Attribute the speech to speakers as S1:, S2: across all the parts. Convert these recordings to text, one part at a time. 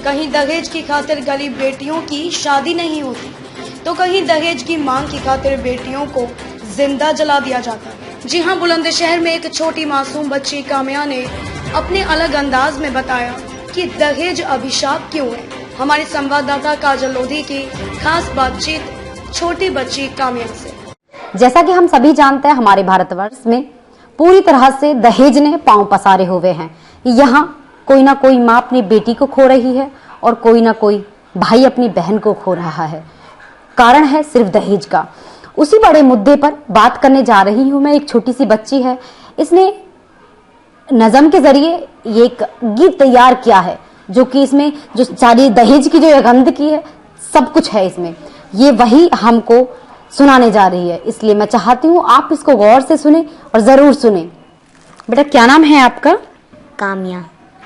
S1: कहीं दहेज की खातिर गरीब बेटियों की शादी नहीं होती, तो कहीं दहेज की मांग की खातिर बेटियों को जिंदा जला दिया जाता है। जी हाँ, बुलंदशहर में एक छोटी मासूम बच्ची काम्या ने अपने अलग अंदाज में बताया कि दहेज अभिशाप क्यों है। हमारे संवाददाता काजल लोधी की खास बातचीत छोटी बच्ची काम्या से।
S2: जैसा कि हम सभी जानते हैं, हमारे भारतवर्ष में पूरी तरह से दहेज ने पांव पसारे हुए हैं। यहाँ कोई ना कोई माँ अपनी बेटी को खो रही है और कोई ना कोई भाई अपनी बहन को खो रहा है। कारण है सिर्फ दहेज का। उसी बड़े मुद्दे पर बात करने जा रही हूँ मैं। एक छोटी सी बच्ची है, इसने नज़म के जरिए ये एक गीत तैयार किया है, जो कि इसमें जो सारी दहेज की जो गंध की है, सब कुछ है इसमें। ये वही हमको सुनाने जा रही है, इसलिए मैं चाहती हूँ आप इसको गौर से सुने और जरूर सुने। बेटा, क्या नाम है आपका?
S3: काम्या।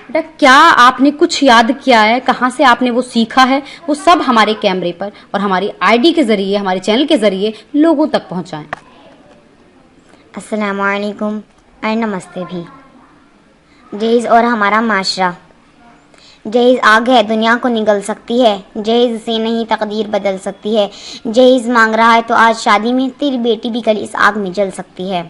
S2: बेटा, क्या आपने कुछ याद किया है? कहाँ से आपने वो सीखा है? वो सब हमारे कैमरे पर और हमारी आईडी के जरिए, हमारे चैनल के जरिए लोगों तक पहुँचाएं।
S3: अस्सलाम वालेकुम और नमस्ते भी। दहेज और हमारा माशरा। दहेज आग है, दुनिया को निगल सकती है। दहेज से नहीं तकदीर बदल सकती है। दहेज मांग रहा है तो आज शादी में तेरी बेटी भी कल इस आग में जल सकती है।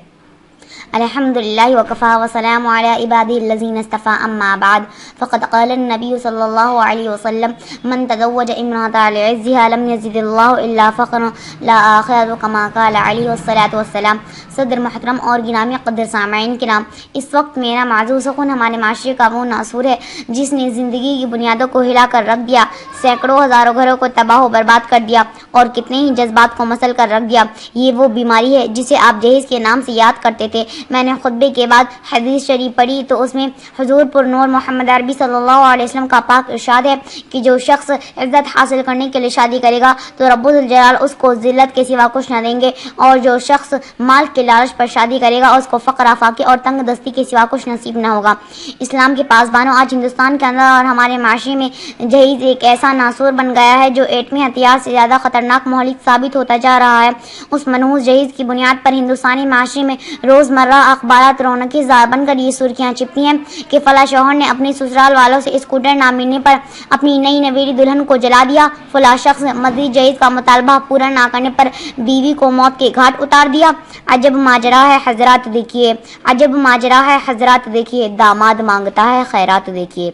S3: अल्हम्दुलिल्लाह वकफ़ा वसलामु अला इबादिल्लज़ीना इस्तफ़ा अम्मा बाद फ़क़द क़ाल नबी सल्लल्लाहु अलैहि वसल्लम मन तज़व्वज इम्रअतन लिइज़्ज़िहा लम यज़िदिल्लाहु इल्ला फ़क़्रन ला आखिरतु कमा क़ाल अलैहिस्सलातु वस्सलाम। सदर मुहतरम और गिरामी क़द्र सामईन के नाम, इस वक्त मेरा मौजूद सुकून हमारे माशरे का वो नासूर है जिसने ज़िंदगी की बुनियादों को हिला कर रख दिया, सैकड़ों हज़ारों घरों को तबाह बर्बाद कर दिया और कितने ही जज्बात को मसल कर रख दिया। ये वो बीमारी है जिसे आप दहेज के नाम से याद करते थे। मैंने खुतबे के बाद हदीस शरीफ पढ़ी तो उसमें हुजूर पुर नूर मोहम्मद अरबी सल्लल्लाहु अलैहि वसल्लम का पाक इरशाद है कि जो शख्स इज्जत हासिल करने के लिए शादी करेगा तो रब्बुल जलाल उसको जिल्लत के सिवा कुछ न देंगे, और जो शख्स माल के लालच पर शादी करेगा उसको फ़क्र आफाकी और तंग दस्ती के सिवा कुछ नसीब न होगा। इस्लाम के पासबानों, आज हिंदुस्तान के अंदर और हमारे माशरे में दहेज एक ऐसा नासूर बन गया है जो एटमी हथियार से ज़्यादा खतरनाक मोहलिक साबित होता जा रहा है। उस मनहूस दहेज की बुनियाद पर हिंदुस्तानी माशरे में रोज़मर्रा अखबारात रौनकी ज़ार बनकर ये सुर्खियाँ छिपती हैं कि फला शौहर ने अपने ससुराल वालों से स्कूटर ना मिलने पर अपनी नई नवेली दुल्हन को जला दिया। फला शख्स मज़ीद दहेज का मुतालबा पूरा ना करने पर बीवी को मौत के घाट उतार दिया। अजब माजरा है हजरात देखिए, अजब माजरा है हजरात देखिए, दामाद मांगता है खैरात देखिए।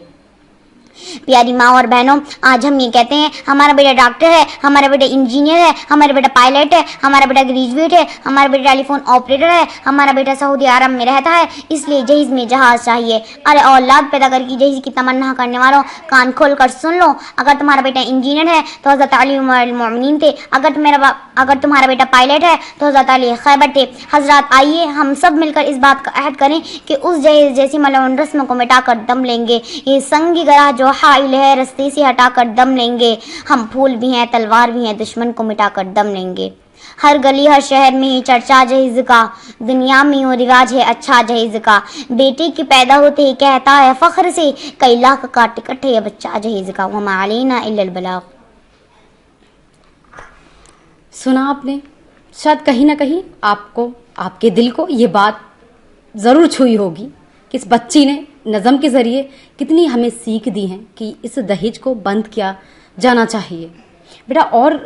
S3: प्यारी माँ और बहनों, आज हम ये कहते हैं हमारा बेटा डॉक्टर है, हमारा बेटा इंजीनियर है, हमारा बेटा पायलट है, हमारा बेटा ग्रेजुएट है, हमारा बेटा टेलीफोन ऑपरेटर है, हमारा बेटा सऊदी अरब में रहता है, इसलिए दहेज में जहाज चाहिए। अरे औलाद पैदा करके दहेज की तमन्ना करने वालों, कान खोल कर सुन लो। अगर तुम्हारा बेटा इंजीनियर है तो हज़रत अली उम्मुल मोमिनीन थे। अगर तुम्हारा बेटा पायलट है तो हज़रत अली खैबर थे। हजरात, आइए हम सब मिलकर इस बात का अहद करें कि उस दहेज जैसी मलऊन रस्म को मिटाकर दम लेंगे। ये संगी गराह जो हाइल है रस्ते से हटाकर दम लेंगे। हम फूल भी हैं, तलवार भी हैं, दुश्मन को मिटाकर दम लेंगे। हर गली हर शहर में ही चर्चा दहेज का, दुनिया में यूं रिवाज है अच्छा दहेज का। बेटे के पैदा होते ही कहता है फख्र से कई लाख का टिकट है बच्चा दहेज का। वमा अलैना इल्लल बलाग।
S2: सुना आपने? शायद कहीं ना कहीं आपको, आपके दिल को ये बात जरूर छुई होगी कि इस बच्ची ने नज़म के जरिए कितनी हमें सीख दी है कि इस दहेज को बंद किया जाना चाहिए। बेटा, और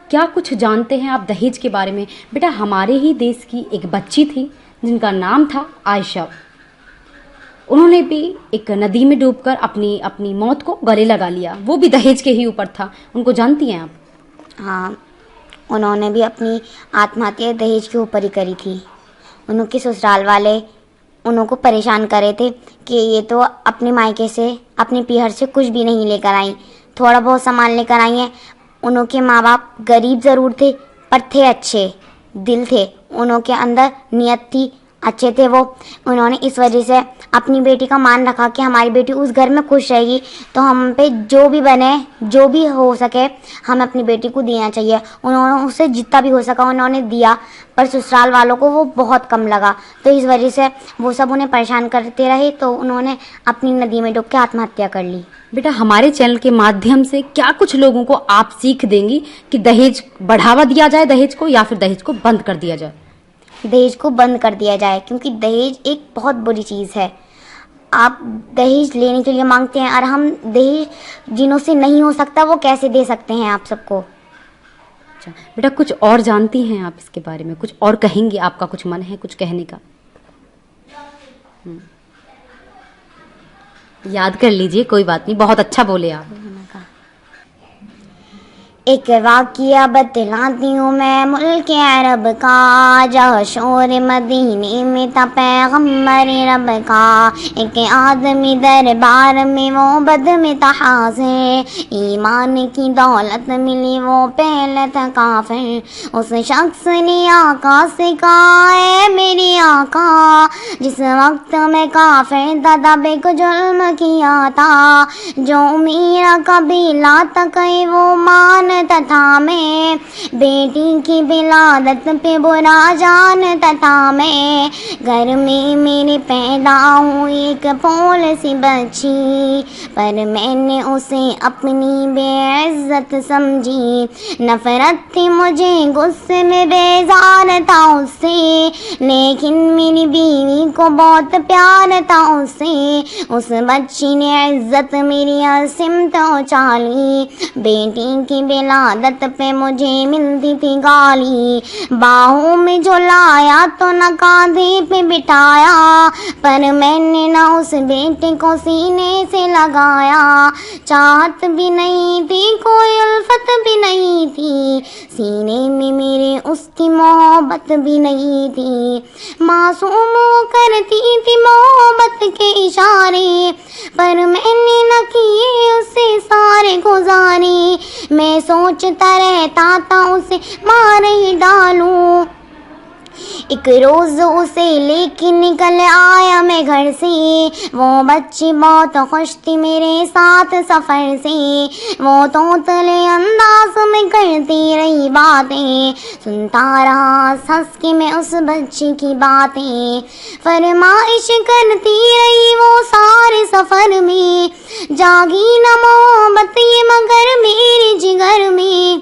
S2: क्या कुछ जानते हैं आप दहेज के बारे में? बेटा, हमारे ही देश की एक बच्ची थी जिनका नाम था आयशा। उन्होंने भी एक नदी में डूबकर अपनी मौत को गले लगा लिया, वो भी दहेज के ही ऊपर था। उनको जानती हैं आप?
S3: हाँ, उन्होंने भी अपनी आत्महत्या दहेज के ऊपर ही करी थी। उनके ससुराल वाले उनको परेशान कर रहे थे कि ये तो अपने मायके से, अपने पीहर से कुछ भी नहीं लेकर आई, थोड़ा बहुत सामान लेकर आई हैं। उनके माँ बाप गरीब ज़रूर थे पर थे अच्छे, दिल थे, उनके अंदर नियत थी, अच्छे थे वो। उन्होंने इस वजह से अपनी बेटी का मान रखा कि हमारी बेटी उस घर में खुश रहेगी तो हम पे जो भी बने, जो भी हो सके, हमें अपनी बेटी को देना चाहिए। उन्होंने उससे जितना भी हो सका उन्होंने दिया, पर ससुराल वालों को वो बहुत कम लगा, तो इस वजह से वो सब उन्हें परेशान करते रहे, तो उन्होंने अपनी नदी में डूब के आत्महत्या कर ली।
S2: बेटा, हमारे चैनल के माध्यम से क्या कुछ लोगों को आप सीख देंगी कि दहेज बढ़ावा दिया जाए दहेज को, या फिर दहेज को बंद कर दिया जाए?
S3: दहेज को बंद कर दिया जाए, क्योंकि दहेज एक बहुत बुरी चीज़ है। आप दहेज लेने के लिए मांगते हैं और हम दहेज जिन्हों से नहीं हो सकता वो कैसे दे सकते हैं आप सबको।
S2: अच्छा बेटा, कुछ और जानती हैं आप इसके बारे में, कुछ और कहेंगी? आपका कुछ मन है कुछ कहने का? याद कर लीजिए, कोई बात नहीं, बहुत अच्छा बोले आप।
S3: एक वाक़िया बतलाती हूँ मैं मुल्क अरब का, जहाँ शोर मदीने में था पैगम्बर रब का। एक आदमी दरबार में वो बद में था हाज़िर, ईमान की दौलत मिली वो पहले था काफिर। उस शख्स ने आका से कहा है मेरी आका, जिस वक्त में काफिर था तब को जुल्म किया था, जो मेरा कबीला तक वो मान तथा मैं, बेटी की विलादत पे बुरा जान तथा मैं। घर में मेरे पैदा हुई एक पोल सी बच्ची, पर मैंने उसे अपनी बेइज्जत समझी। नफरत थी मुझे, गुस्से में बेजार था उससे, लेकिन मेरी बीवी को बहुत प्यार था उससे। उस बच्ची ने इज्जत मेरी सिमत उछाली, बेटी की विलादत पे मुझे मिलती थी गाली। बाहों में जो लाया तो न कांधे पे बिठाया, पर मैंने न उस बेटे को सीने से लगाया। चाहत भी नहीं थी, कोई उल्फत भी नहीं थी, सीने में मेरे उसकी मोहब्बत भी नहीं थी। मासूम करती थी मोहब्बत के इशारे, पर मैंने न किए उससे सारे गुजारे। मैं सोचता रहता था उसे मार ही डालूं। एक रोज उसे लेके निकल आया मैं घर से, वो बच्ची बहुत खुश थी मेरे साथ सफर से। वो तोतले अंदाज में करती रही बातें, सुनता रहा हंस के मैं उस बच्ची की बातें। फरमाइश करती रही वो सारे सफर में, जागी न मोहब्बत ये मगर मेरे जिगर में।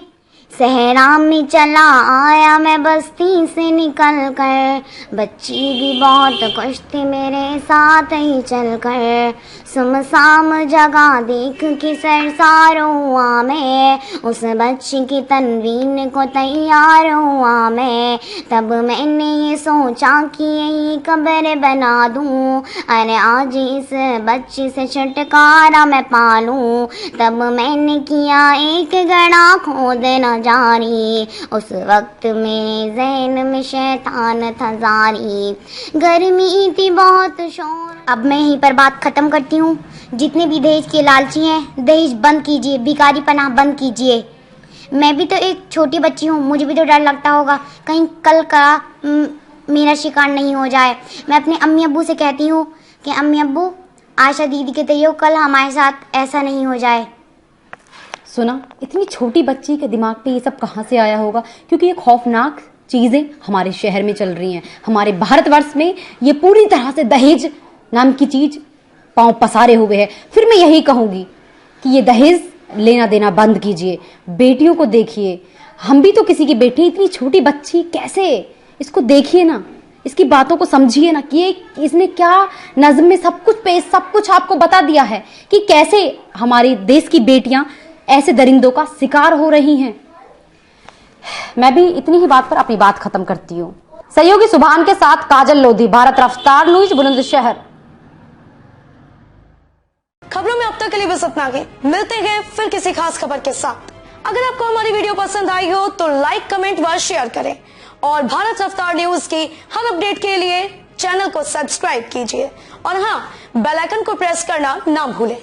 S3: सहरा में चला आया मैं बस्ती से निकल कर, बच्ची भी बहुत खुश थी मेरे साथ ही चल कर। सुमसाम जगह देख के सरसार हुआ मैं, उस बच्ची की तनवीन को तैयार हुआ मैं। तब मैंने ये सोचा कि यही कब्र बना दूं, अरे आज इस बच्ची से छुटकारा मैं पालूं। तब मैंने किया एक गड़ा खोद न जारी, उस वक्त मेरे ज़हन में शैतान था जारी। गर्मी थी बहुत शोर। अब मैं यहीं पर बात खत्म करती हूँ। जितने भी दहेज के लालची हैं, दहेज बंद कीजिए, भिखारी पनाह बंद कीजिए। मैं भी तो एक छोटी बच्ची हूँ, मुझे भी तो डर लगता होगा कहीं कल का मेरा शिकार नहीं हो जाए। मैं अपने अम्मी अब्बू से कहती हूँ कि अम्मी अब्बू आशा दीदी के तैयो कल हमारे साथ ऐसा नहीं हो जाए।
S2: सुना, इतनी छोटी बच्ची के दिमाग पे ये सब कहाँ से आया होगा, क्योंकि ये खौफनाक चीज़ें हमारे शहर में चल रही हैं। हमारे भारतवर्ष में ये पूरी तरह से दहेज नाम की चीज़ पांव पसारे हुए है। फिर मैं यही कहूँगी कि ये दहेज लेना देना बंद कीजिए, बेटियों को देखिए। हम भी तो किसी की बेटी, इतनी छोटी बच्ची कैसे, इसको देखिए ना, इसकी बातों को समझिए ना कि इसने क्या नज़्म में सब कुछ आपको बता दिया है कि कैसे हमारे देश की बेटियां ऐसे दरिंदों का शिकार हो रही हैं। मैं भी इतनी ही बात पर अपनी बात खत्म करती हूँ। सहयोगी सुभान के साथ काजल लोधी, भारत रफ्तार न्यूज, बुलंदशहर।
S1: खबरों में अब तक के लिए बस इतना ही। मिलते हैं फिर किसी खास खबर के साथ। अगर आपको हमारी वीडियो पसंद आई हो तो लाइक, कमेंट व शेयर करें और भारत रफ्तार न्यूज की हर अपडेट के लिए चैनल को सब्सक्राइब कीजिए और हाँ, बेल आइकन को प्रेस करना ना भूलें।